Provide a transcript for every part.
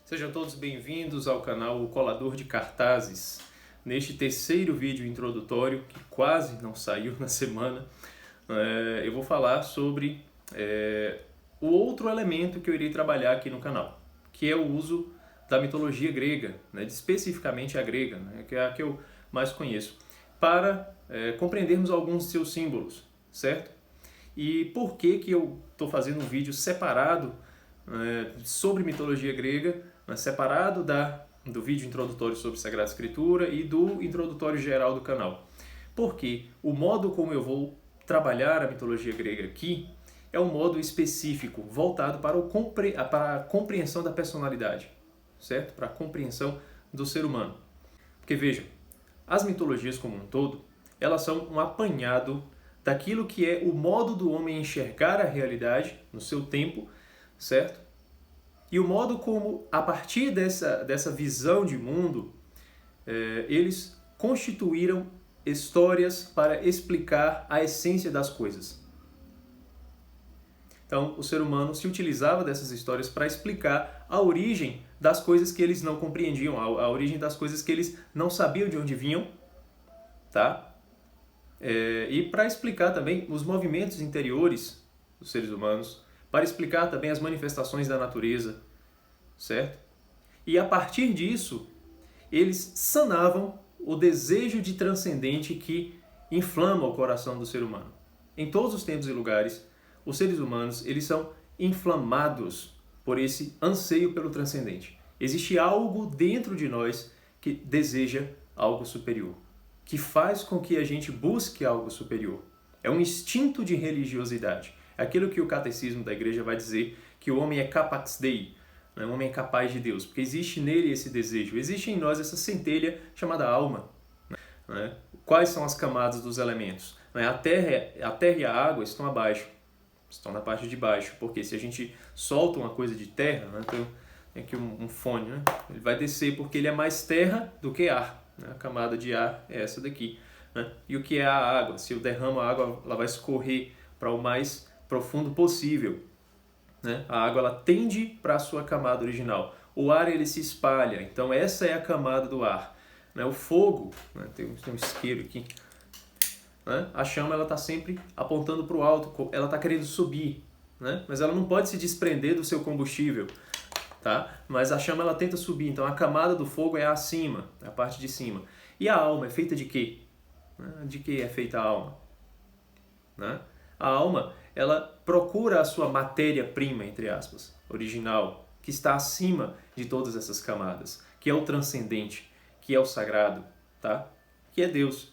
Sejam todos bem-vindos ao canal O Colador de Cartazes. Neste terceiro vídeo introdutório, que quase não saiu na semana, eu vou falar sobre o outro elemento que eu irei trabalhar aqui no canal, que é o uso da mitologia grega, especificamente a grega, que é a que eu mais conheço, para compreendermos alguns de seus símbolos, certo? E por que eu estou fazendo um vídeo separado sobre mitologia grega, separado do vídeo introdutório sobre Sagrada Escritura e do introdutório geral do canal? Porque o modo como eu vou trabalhar a mitologia grega aqui é um modo específico, voltado para a compreensão da personalidade, certo? Para a compreensão do ser humano. Porque vejam, as mitologias como um todo, elas são um apanhado daquilo que é o modo do homem enxergar a realidade no seu tempo, certo? E o modo como, a partir dessa visão de mundo, eles constituíram histórias para explicar a essência das coisas. Então, o ser humano se utilizava dessas histórias para explicar a origem das coisas que eles não compreendiam, a origem das coisas que eles não sabiam de onde vinham, tá? E para explicar também os movimentos interiores dos seres humanos, para explicar também as manifestações da natureza, certo? E a partir disso, eles sanavam o desejo de transcendente que inflama o coração do ser humano. Em todos os tempos e lugares, os seres humanos, eles são inflamados por esse anseio pelo transcendente. Existe algo dentro de nós que deseja algo superior, que faz com que a gente busque algo superior. É um instinto de religiosidade. É aquilo que o catecismo da igreja vai dizer, que o homem é capax Dei, o homem é capaz de Deus, porque existe nele esse desejo, existe em nós essa centelha chamada alma. Quais são as camadas dos elementos? A terra e a água estão abaixo, estão na parte de baixo, porque se a gente solta uma coisa de terra, tem aqui um fone, ele vai descer porque ele é mais terra do que ar. A camada de ar é essa daqui. E o que é a água? Se eu derramo a água, ela vai escorrer para o mais profundo possível. A água ela tende para a sua camada original. O ar ele se espalha, então essa é a camada do ar. O fogo, tem um isqueiro aqui, a chama ela está sempre apontando para o alto, ela está querendo subir, mas ela não pode se desprender do seu combustível. Tá? Mas a chama ela tenta subir, então a camada do fogo é acima, a parte de cima. E a alma é feita de quê? De que é feita a alma? A alma ela procura a sua matéria-prima, entre aspas, original, que está acima de todas essas camadas, que é o transcendente, que é o sagrado, tá? Que é Deus.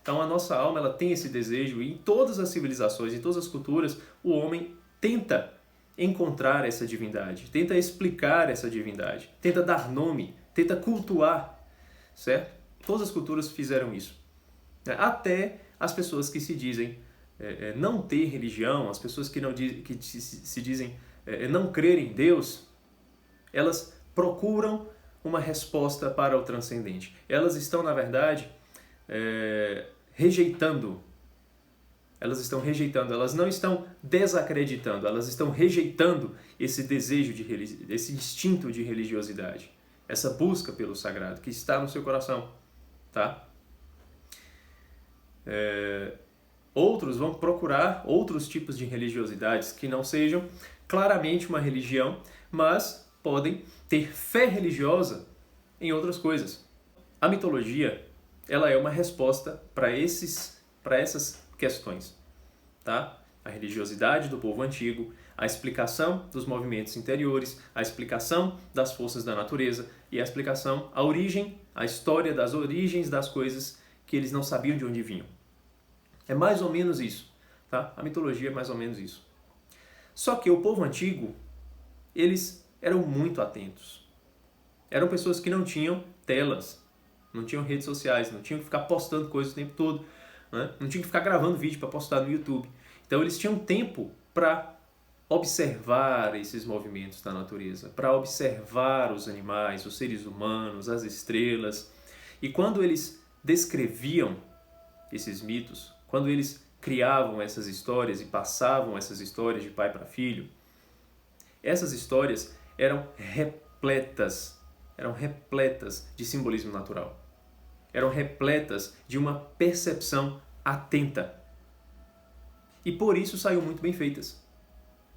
Então a nossa alma ela tem esse desejo e em todas as civilizações, em todas as culturas, o homem tenta encontrar essa divindade, tenta explicar essa divindade, tenta dar nome, tenta cultuar, certo? Todas as culturas fizeram isso. Até as pessoas que se dizem não ter religião, as pessoas que se dizem não crer em Deus, elas procuram uma resposta para o transcendente. Elas estão, na verdade, rejeitando. Elas estão rejeitando, elas não estão desacreditando, elas estão rejeitando esse desejo, esse instinto de religiosidade, essa busca pelo sagrado que está no seu coração, tá? Outros vão procurar outros tipos de religiosidades que não sejam claramente uma religião, mas podem ter fé religiosa em outras coisas. A mitologia, ela é uma resposta para essas questões, tá? A religiosidade do povo antigo, a explicação dos movimentos interiores, a explicação das forças da natureza e a explicação, a história das origens das coisas que eles não sabiam de onde vinham. É mais ou menos isso, tá? A mitologia é mais ou menos isso. Só que o povo antigo, eles eram muito atentos. Eram pessoas que não tinham telas, não tinham redes sociais, não tinham que ficar postando coisas o tempo todo, não tinham que ficar gravando vídeo para postar no YouTube. Então eles tinham tempo para observar esses movimentos da natureza, para observar os animais, os seres humanos, as estrelas. E quando eles descreviam esses mitos, quando eles criavam essas histórias e passavam essas histórias de pai para filho, essas histórias eram repletas de simbolismo natural. Eram repletas de uma percepção atenta. E por isso saíram muito bem feitas.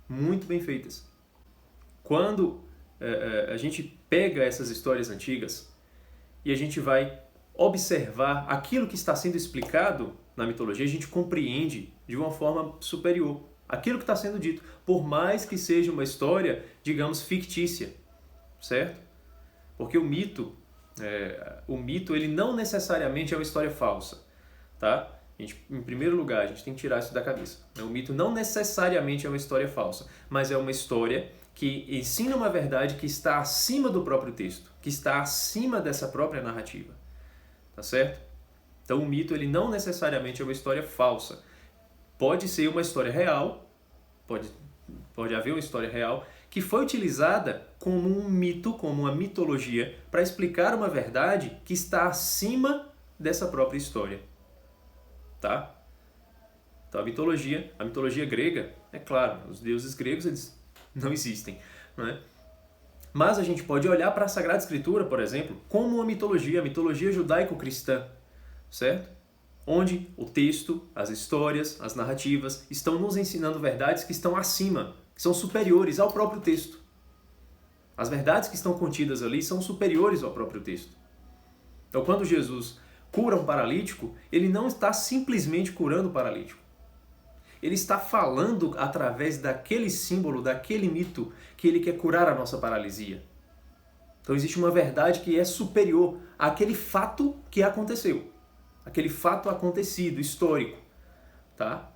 Muito bem feitas. Quando a gente pega essas histórias antigas e a gente vai observar aquilo que está sendo explicado na mitologia, a gente compreende de uma forma superior aquilo que está sendo dito, por mais que seja uma história, digamos, fictícia, certo? Porque o mito ele não necessariamente é uma história falsa, tá? Em primeiro lugar, a gente tem que tirar isso da cabeça. O mito não necessariamente é uma história falsa, mas é uma história que ensina uma verdade que está acima do próprio texto, que está acima dessa própria narrativa, tá certo? Então o mito ele não necessariamente é uma história falsa. Pode ser uma história real, pode haver uma história real que foi utilizada como um mito, como uma mitologia, para explicar uma verdade que está acima dessa própria história. Tá? Então a mitologia grega, é claro, os deuses gregos eles não existem, não é? Mas a gente pode olhar para a Sagrada Escritura, por exemplo, como uma mitologia, a mitologia judaico-cristã, certo? Onde o texto, as histórias, as narrativas estão nos ensinando verdades que estão acima, que são superiores ao próprio texto. As verdades que estão contidas ali são superiores ao próprio texto. Então quando Jesus cura um paralítico, ele não está simplesmente curando o paralítico. Ele está falando através daquele símbolo, daquele mito, que ele quer curar a nossa paralisia. Então existe uma verdade que é superior àquele fato que aconteceu. Aquele fato acontecido, histórico. Tá?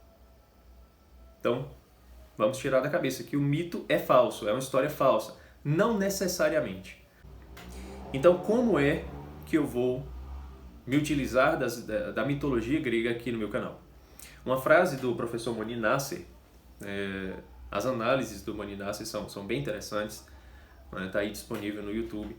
Então, vamos tirar da cabeça que o mito é falso, é uma história falsa. Não necessariamente. Então, como é que eu vou me utilizar da mitologia grega aqui no meu canal? Uma frase do professor Moni Nasser, as análises do Moni Nasser são bem interessantes, está aí disponível no YouTube,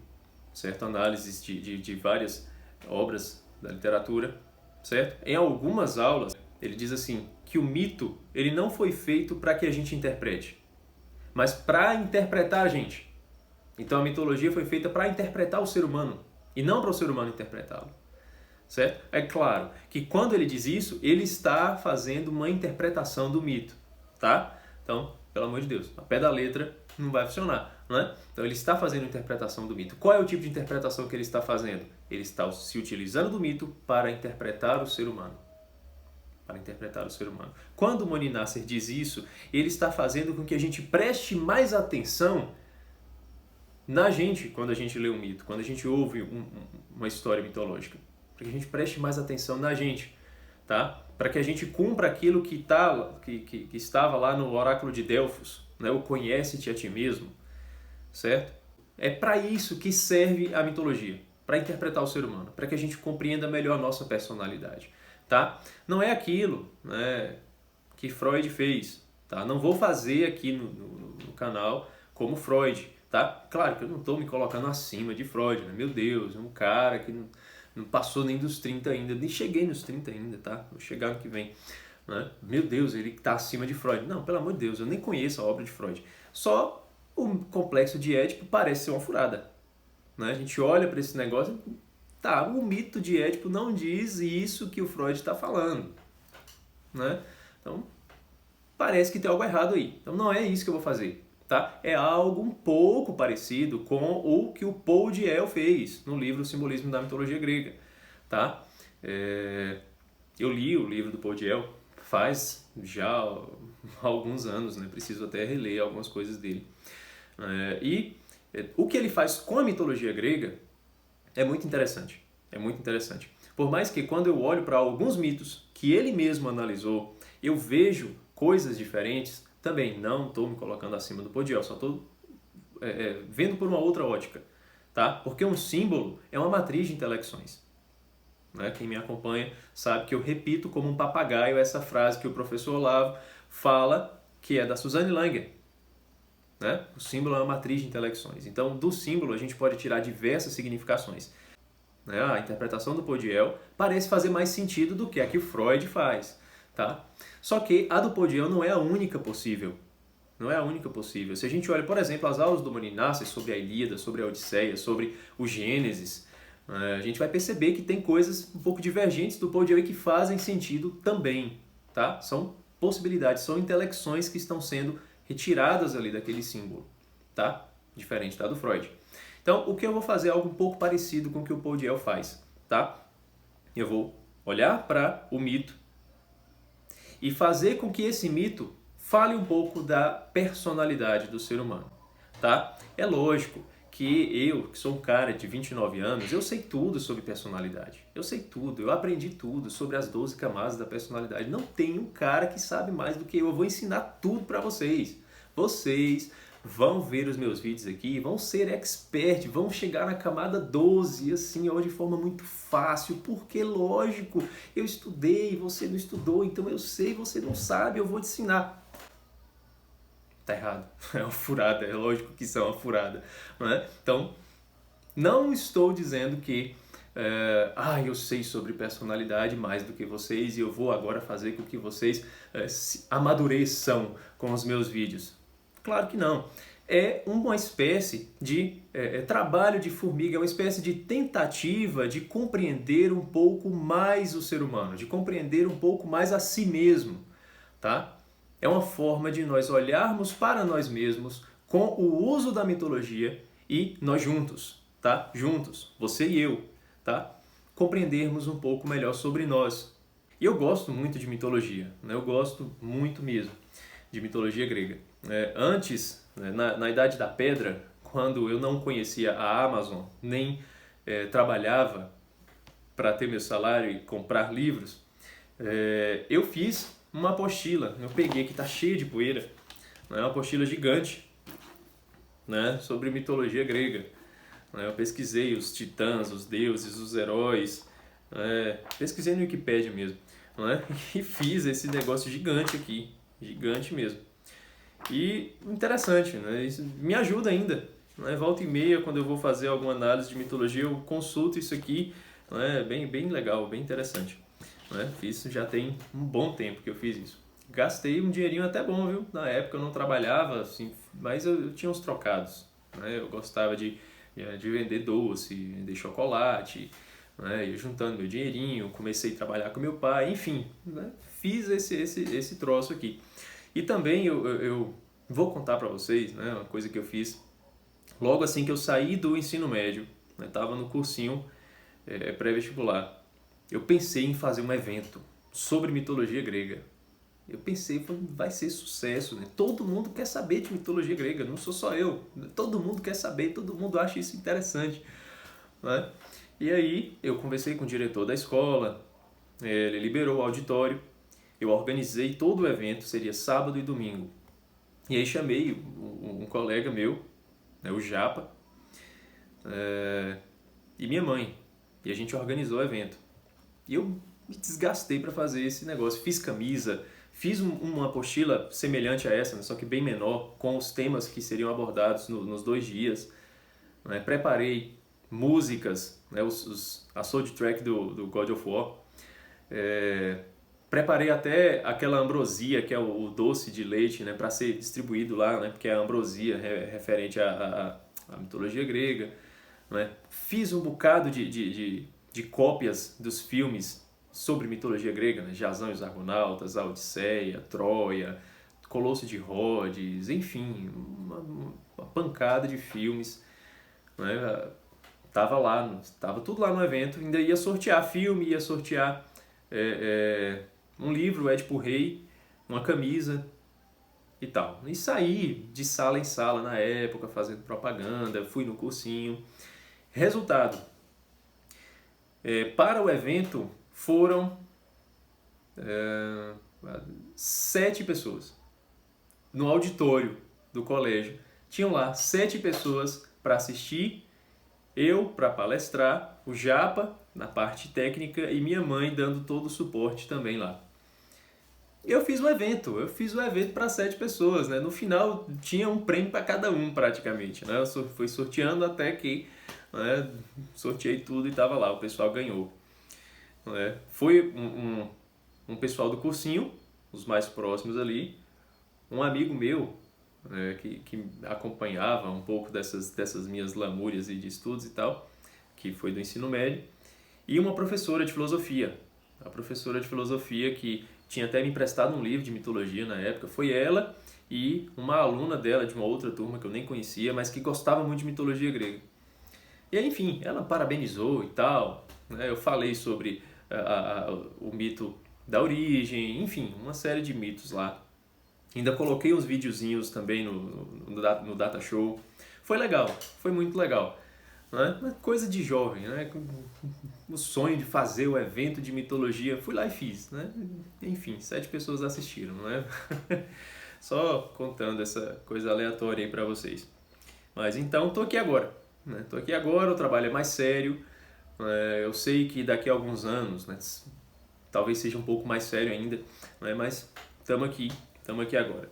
certo? Análises de várias obras da literatura, certo? Em algumas aulas, ele diz assim, que o mito ele não foi feito para que a gente interprete, mas para interpretar a gente. Então a mitologia foi feita para interpretar o ser humano, e não para o ser humano interpretá-lo. Certo? É claro que quando ele diz isso, ele está fazendo uma interpretação do mito, tá? Então, pelo amor de Deus, a pé da letra não vai funcionar, né? Então ele está fazendo interpretação do mito. Qual é o tipo de interpretação que ele está fazendo? Ele está se utilizando do mito para interpretar o ser humano. Para interpretar o ser humano. Quando o Moni Nasser diz isso, ele está fazendo com que a gente preste mais atenção na gente quando a gente lê um mito, quando a gente ouve uma história mitológica. Para que a gente preste mais atenção na gente, tá? Para que a gente cumpra aquilo que estava lá no oráculo de Delfos, né? O conhece-te a ti mesmo, certo? É para isso que serve a mitologia, para interpretar o ser humano, para que a gente compreenda melhor a nossa personalidade, tá? Não é aquilo, né, que Freud fez, tá? Não vou fazer aqui no canal como Freud, tá? Claro que eu não estou me colocando acima de Freud, né? Meu Deus, um cara que não passou nem dos 30 ainda, nem cheguei nos 30 ainda, tá? Vou chegar no que vem. Né? Meu Deus, ele está acima de Freud. Não, pelo amor de Deus, eu nem conheço a obra de Freud. Só o complexo de Édipo parece ser uma furada. Né? A gente olha para esse negócio, tá, o mito de Édipo não diz isso que o Freud está falando. Né? Então, parece que tem algo errado aí. Então não é isso que eu vou fazer. Tá? É algo um pouco parecido com o que o Paul Diel fez no livro O Simbolismo da Mitologia Grega. Tá? Eu li o livro do Paul Diel faz já alguns anos, né? Preciso até reler algumas coisas dele. O que ele faz com a mitologia grega é muito interessante. É muito interessante. Por mais que quando eu olho para alguns mitos que ele mesmo analisou, eu vejo coisas diferentes. Também não estou me colocando acima do Paul Diel, só estou vendo por uma outra ótica, tá? Porque um símbolo é uma matriz de intelecções. Né? Quem me acompanha sabe que eu repito como um papagaio essa frase que o professor Olavo fala, que é da Suzanne Langer. Né? O símbolo é uma matriz de intelecções. Então, do símbolo a gente pode tirar diversas significações. Né? A interpretação do Paul Diel parece fazer mais sentido do que a que o Freud faz. Tá? Só que a do Paul Diel não é a única possível. Não é a única possível. Se a gente olha, por exemplo, as aulas do Morináces sobre a Ilíada, sobre a Odisseia, sobre o Gênesis, a gente vai perceber que tem coisas um pouco divergentes do Paul de que fazem sentido também, tá? São possibilidades, são intelecções que estão sendo retiradas ali daquele símbolo, tá? Diferente da do Freud. Então, o que eu vou fazer é algo um pouco parecido com o que o Paul de faz, tá? Eu vou olhar para o mito e fazer com que esse mito fale um pouco da personalidade do ser humano, tá? É lógico que eu, que sou um cara de 29 anos, eu sei tudo sobre personalidade. Eu sei tudo, eu aprendi tudo sobre as 12 camadas da personalidade. Não tem um cara que sabe mais do que eu. Eu vou ensinar tudo para vocês. Vocês vão ver os meus vídeos aqui, vão ser expert, vão chegar na camada 12, assim, ó, de forma muito fácil, porque, lógico, eu estudei, você não estudou, então eu sei, você não sabe, eu vou te ensinar. Tá errado, é uma furada, é lógico que isso é uma furada, não é? Então, não estou dizendo que eu sei sobre personalidade mais do que vocês e eu vou agora fazer com que vocês se amadureçam com os meus vídeos. Claro que não. É uma espécie de trabalho de formiga, é uma espécie de tentativa de compreender um pouco mais o ser humano, de compreender um pouco mais a si mesmo, tá? É uma forma de nós olharmos para nós mesmos com o uso da mitologia e nós juntos, tá? Juntos, você e eu, tá? Compreendermos um pouco melhor sobre nós. E eu gosto muito de mitologia, né? Eu gosto muito mesmo de mitologia grega. Antes, né, na Idade da Pedra, quando eu não conhecia a Amazon, nem trabalhava para ter meu salário e comprar livros, eu fiz uma apostila. Eu peguei, que está cheia de poeira, né, uma apostila gigante, né, sobre mitologia grega. Eu pesquisei os titãs, os deuses, os heróis, pesquisei no Wikipedia mesmo, né, e fiz esse negócio gigante aqui, gigante mesmo. E interessante, né? Isso me ajuda ainda. Né? Volta e meia, quando eu vou fazer alguma análise de mitologia, eu consulto isso aqui. Né? Bem legal, bem interessante. Né? Isso já tem um bom tempo que eu fiz isso. Gastei um dinheirinho até bom, viu? Na época eu não trabalhava, assim, mas eu tinha uns trocados. Né? Eu gostava de vender doce, vender chocolate. Né? Eu juntando meu dinheirinho, comecei a trabalhar com meu pai, enfim. Né? Fiz esse troço aqui. E também eu vou contar para vocês, né, uma coisa que eu fiz logo assim que eu saí do ensino médio, estava no cursinho pré-vestibular. Eu pensei em fazer um evento sobre mitologia grega. Eu pensei, vai ser sucesso, né? Todo mundo quer saber de mitologia grega, não sou só eu. Todo mundo quer saber, todo mundo acha isso interessante. Né? E aí eu conversei com o diretor da escola, ele liberou o auditório. Eu organizei todo o evento, seria sábado e domingo. E aí chamei um colega meu, né, o Japa, e minha mãe. E a gente organizou o evento. E eu me desgastei para fazer esse negócio. Fiz camisa, fiz uma apostila semelhante a essa, né, só que bem menor, com os temas que seriam abordados nos 2 dias. Né, preparei músicas, né, a soundtrack do God of War. Preparei até aquela ambrosia, que é o doce de leite, né, para ser distribuído lá, né, porque é a ambrosia referente à mitologia grega. Né. Fiz um bocado de cópias dos filmes sobre mitologia grega, né, Jasão e os Argonautas, a Odisseia, Troia, Colosso de Rhodes, enfim, uma pancada de filmes. Né. Tava tudo lá no evento, ainda ia sortear filme, ia sortear um livro, Édipo Rei, uma camisa e tal. E saí de sala em sala na época, fazendo propaganda, fui no cursinho. Resultado, para o evento foram 7 pessoas. No auditório do colégio, tinham lá 7 pessoas para assistir, eu para palestrar, o Japa na parte técnica e minha mãe dando todo o suporte também lá. Eu fiz o evento para 7 pessoas, né? No final tinha um prêmio para cada um praticamente, né? Eu fui sorteando até que, né, sorteei tudo e estava lá, o pessoal ganhou. Né? Foi um pessoal do cursinho, os mais próximos ali, um amigo meu que acompanhava um pouco dessas minhas lamúrias e de estudos e tal, que foi do ensino médio, e uma professora de filosofia. A professora de filosofia que tinha até me emprestado um livro de mitologia na época, foi ela e uma aluna dela de uma outra turma que eu nem conhecia, mas que gostava muito de mitologia grega. E aí, enfim, ela parabenizou e tal, né? Eu falei sobre o mito da origem, enfim, uma série de mitos lá. Ainda coloquei uns videozinhos também no Data Show. Foi legal, foi muito legal. Né? Uma coisa de jovem, né? O sonho de fazer o evento de mitologia, fui lá e fiz. Né? Enfim, 7 pessoas assistiram, não é? Só contando essa coisa aleatória aí pra vocês. Mas então, tô aqui agora. Né? Tô aqui agora, o trabalho é mais sério. Eu sei que daqui a alguns anos, né, talvez seja um pouco mais sério ainda, né, mas estamos aqui agora.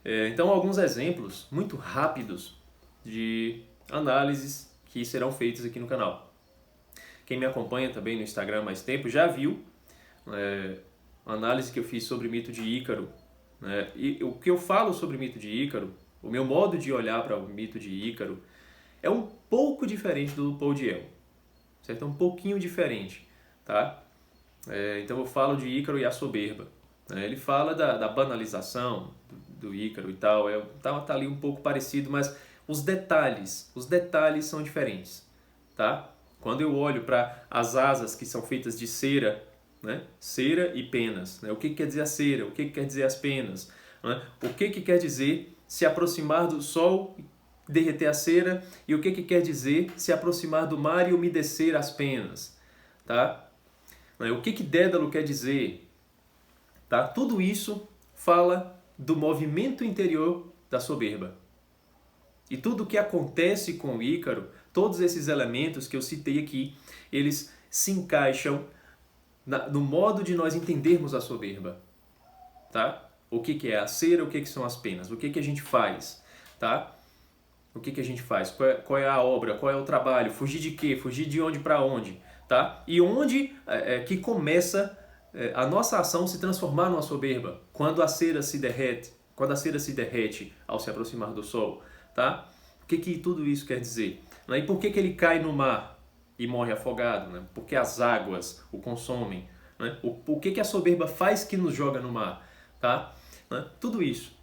Então, alguns exemplos muito rápidos de análises que serão feitas aqui no canal. Quem me acompanha também no Instagram há mais tempo já viu a análise que eu fiz sobre o mito de Ícaro. Né? E o que eu falo sobre o mito de Ícaro, o meu modo de olhar para o mito de Ícaro, é um pouco diferente do Paul Diel, certo? É um pouquinho diferente, tá? Então eu falo de Ícaro e a soberba. Ele fala da banalização do Ícaro e tal, tá ali um pouco parecido, mas os detalhes são diferentes, tá? Quando eu olho para as asas que são feitas de cera, né? Cera e penas, né? O que quer dizer a cera? O que quer dizer as penas? Né? O que quer dizer se aproximar do sol, derreter a cera, e o que quer dizer se aproximar do mar e umedecer as penas, tá? O que Dédalo quer dizer, tá? Tudo isso fala do movimento interior da soberba. E tudo o que acontece com o Ícaro, todos esses elementos que eu citei aqui, eles se encaixam no modo de nós entendermos a soberba, tá? O que é a cera, o que são as penas, o que a gente faz, tá? O que a gente faz? Qual é a obra? Qual é o trabalho? Fugir de quê? Fugir de onde para onde? Tá? E onde que começa a nossa ação se transformar numa soberba? Quando a cera se derrete. Quando a cera se derrete ao se aproximar do sol. Tá? O que tudo isso quer dizer? E por que ele cai no mar e morre afogado? Né? Porque as águas o consomem. Né? O que a soberba faz que nos joga no mar? Tá? Tudo isso.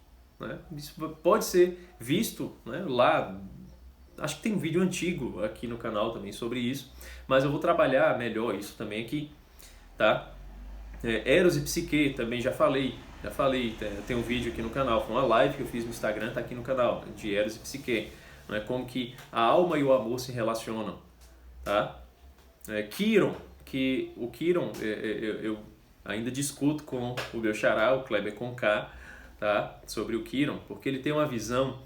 Isso pode ser visto, né, lá, acho que tem um vídeo antigo aqui no canal também sobre isso, mas eu vou trabalhar melhor isso também aqui, tá? Eros e Psique também já falei, tem um vídeo aqui no canal, foi uma live que eu fiz no Instagram, tá aqui no canal, de Eros e Psique, né, como que a alma e o amor se relacionam, tá? Quiron, o Quiron, eu ainda discuto com o meu xará, o Kleber com K, tá? Sobre o Quiron, porque ele tem uma visão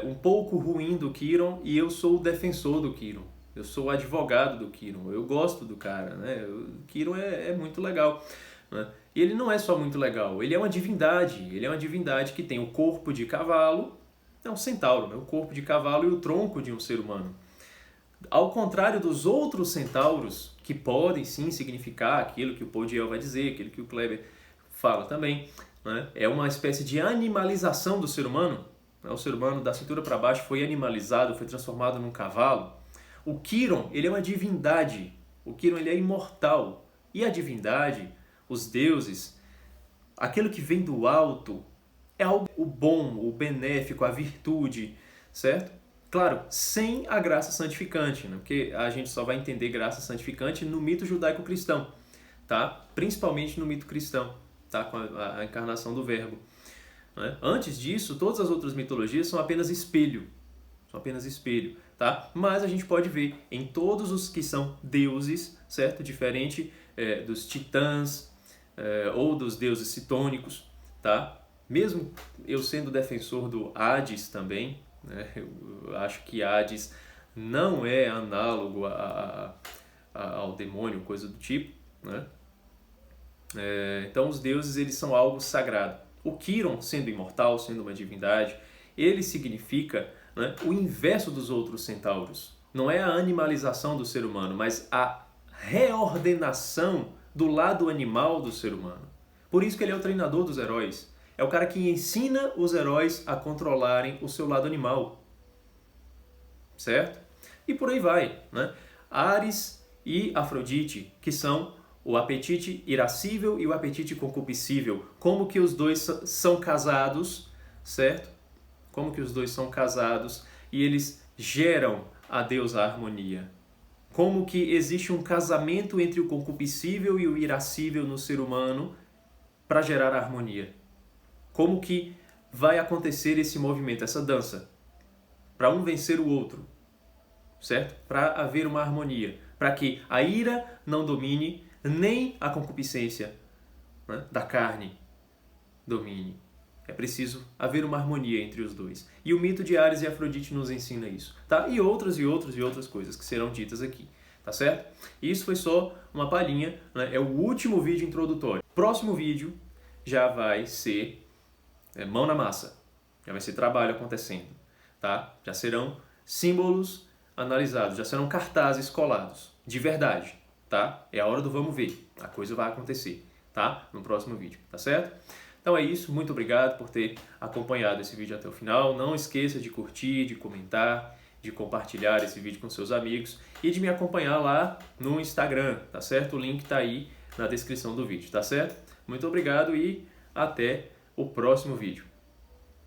um pouco ruim do Quiron e eu sou o defensor do Quiron. Eu sou o advogado do Quiron. Eu gosto do cara, né? O Quiron é muito legal. Né? E ele não é só muito legal, ele é uma divindade. Ele é uma divindade que tem o corpo de cavalo, é um centauro, né? O corpo de cavalo e o tronco de um ser humano. Ao contrário dos outros centauros, que podem sim significar aquilo que o Paul Diel vai dizer, aquilo que o Kleber fala também, né? É uma espécie de animalização do ser humano. O ser humano da cintura para baixo foi animalizado, foi transformado num cavalo. O Quiron, ele é uma divindade. O Quiron, ele é imortal. E a divindade, os deuses, aquilo que vem do alto, é algo o bom, o benéfico, a virtude, certo? Claro, sem a graça santificante, né? Porque a gente só vai entender graça santificante no mito judaico-cristão, tá? Principalmente no mito cristão. Tá, com a encarnação do verbo. Né? Antes disso, todas as outras mitologias são apenas espelho. Tá? Mas a gente pode ver em todos os que são deuses, certo? Diferente dos titãs ou dos deuses citônicos. Tá? Mesmo eu sendo defensor do Hades também, né? Eu acho que Hades não é análogo ao demônio, coisa do tipo, né? Então os deuses, eles são algo sagrado. O Quiron, sendo imortal, sendo uma divindade, ele significa, né, o inverso dos outros centauros. Não é a animalização do ser humano, mas a reordenação do lado animal do ser humano. Por isso que ele é o treinador dos heróis. é o cara que ensina os heróis a controlarem o seu lado animal. Certo? E por aí vai, né? Ares e Afrodite, que são o apetite irascível e o apetite concupiscível. Como que os dois são casados, certo? Como que os dois são casados e eles geram a deusa harmonia. Como que existe um casamento entre o concupiscível e o irascível no ser humano para gerar a harmonia. Como que vai acontecer esse movimento, essa dança, para um vencer o outro, certo? Para haver uma harmonia, para que a ira não domine, nem a concupiscência, né, da carne domine. É preciso haver uma harmonia entre os dois. E o mito de Ares e Afrodite nos ensina isso, tá? E outras coisas que serão ditas aqui, tá certo? Isso foi só uma palhinha, né? É o último vídeo introdutório. Próximo vídeo já vai ser mão na massa, já vai ser trabalho acontecendo, tá? Já serão símbolos analisados, já serão cartazes colados, de verdade, tá? É a hora do vamos ver, a coisa vai acontecer, tá? No próximo vídeo, tá certo? Então é isso, muito obrigado por ter acompanhado esse vídeo até o final. Não esqueça de curtir, de comentar, de compartilhar esse vídeo com seus amigos e de me acompanhar lá no Instagram, tá certo? O link tá aí na descrição do vídeo, tá certo? Muito obrigado e até o próximo vídeo.